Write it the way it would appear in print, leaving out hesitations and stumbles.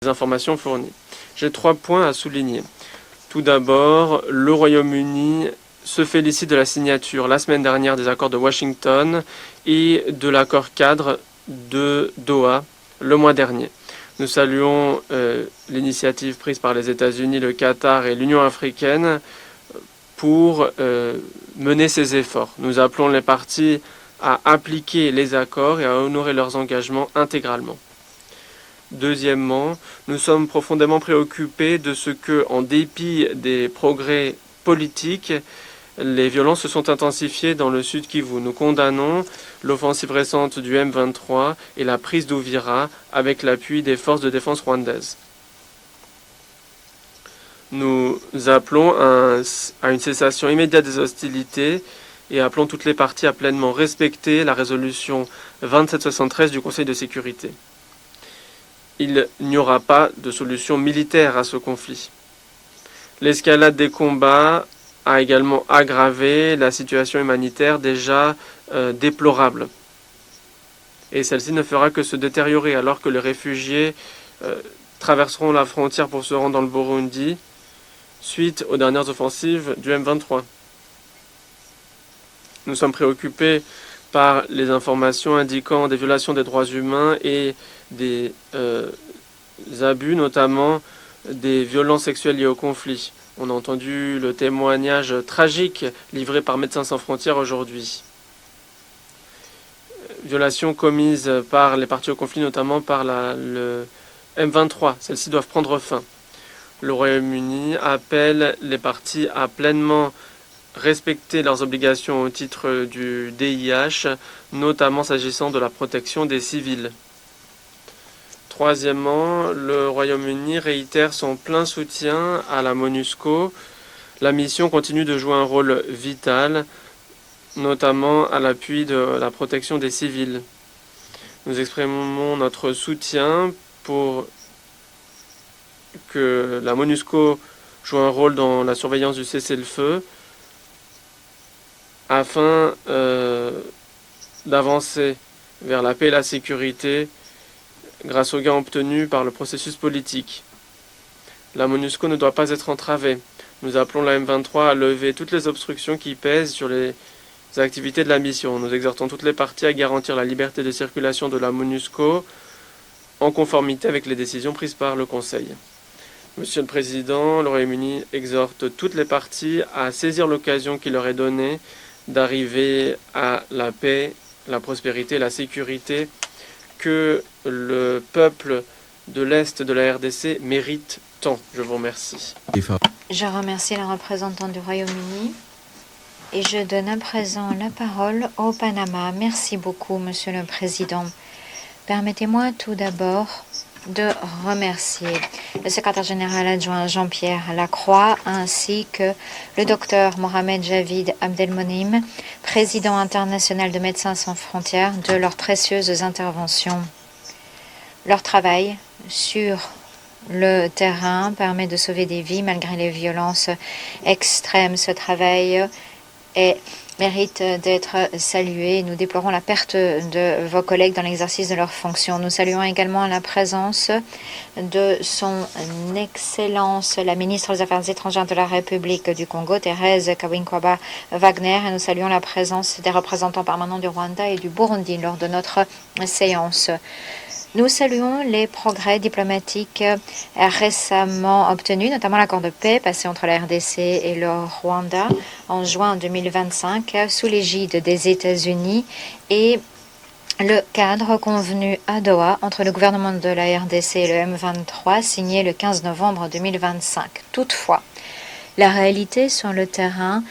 les informations fournies. J'ai 3 points à souligner. Tout d'abord, le Royaume-Uni se félicite de la signature la semaine dernière des accords de Washington et de l'accord cadre de Doha le mois dernier. Nous saluons l'initiative prise par les États-Unis, le Qatar et l'Union africaine pour mener ces efforts. Nous appelons les parties à appliquer les accords et à honorer leurs engagements intégralement. Deuxièmement, nous sommes profondément préoccupés de ce que, en dépit des progrès politiques, les violences se sont intensifiées dans le sud Kivu. Nous condamnons l'offensive récente du M23 et la prise d'Ouvira avec l'appui des forces de défense rwandaises. Nous appelons à une cessation immédiate des hostilités et appelons toutes les parties à pleinement respecter la résolution 2773 du Conseil de sécurité. Il n'y aura pas de solution militaire à ce conflit. L'escalade des combats a également aggravé la situation humanitaire déjà déplorable. Et celle-ci ne fera que se détériorer alors que les réfugiés traverseront la frontière pour se rendre dans le Burundi suite aux dernières offensives du M23. Nous sommes préoccupés par les informations indiquant des violations des droits humains et des abus, notamment des violences sexuelles liées au conflit. On a entendu le témoignage tragique livré par Médecins sans frontières aujourd'hui. Violations commises par les parties au conflit, notamment par le M23. Celles-ci doivent prendre fin. Le Royaume-Uni appelle les parties à pleinement respecter leurs obligations au titre du DIH, notamment s'agissant de la protection des civils. Troisièmement, le Royaume-Uni réitère son plein soutien à la MONUSCO. La mission continue de jouer un rôle vital, notamment à l'appui de la protection des civils. Nous exprimons notre soutien pour que la MONUSCO joue un rôle dans la surveillance du cessez-le-feu afin d'avancer vers la paix et la sécurité grâce aux gains obtenus par le processus politique. La MONUSCO ne doit pas être entravée. Nous appelons la M23 à lever toutes les obstructions qui pèsent sur les activités de la mission. Nous exhortons toutes les parties à garantir la liberté de circulation de la MONUSCO en conformité avec les décisions prises par le Conseil. Monsieur le Président, le Royaume-Uni exhorte toutes les parties à saisir l'occasion qui leur est donnée d'arriver à la paix, la prospérité, la sécurité que le peuple de l'Est de la RDC mérite tant. Je vous remercie. Je remercie la représentante du Royaume-Uni et je donne à présent la parole au Panama. Merci beaucoup, Monsieur le Président. Permettez-moi tout d'abord de remercier le secrétaire général adjoint Jean-Pierre Lacroix ainsi que le docteur Mohamed Javid Abdelmonim, président international de Médecins sans frontières, de leurs précieuses interventions. Leur travail sur le terrain permet de sauver des vies malgré les violences extrêmes. Ce travail mérite d'être salué. Nous déplorons la perte de vos collègues dans l'exercice de leurs fonctions. Nous saluons également la présence de son Excellence, la ministre des Affaires étrangères de la République du Congo, Thérèse Kawinkwaba Wagner, et nous saluons la présence des représentants permanents du Rwanda et du Burundi lors de notre séance. Nous saluons les progrès diplomatiques récemment obtenus, notamment l'accord de paix passé entre la RDC et le Rwanda en juin 2025 sous l'égide des États-Unis et le cadre convenu à Doha entre le gouvernement de la RDC et le M23 signé le 15 novembre 2025. Toutefois, la réalité sur le terrain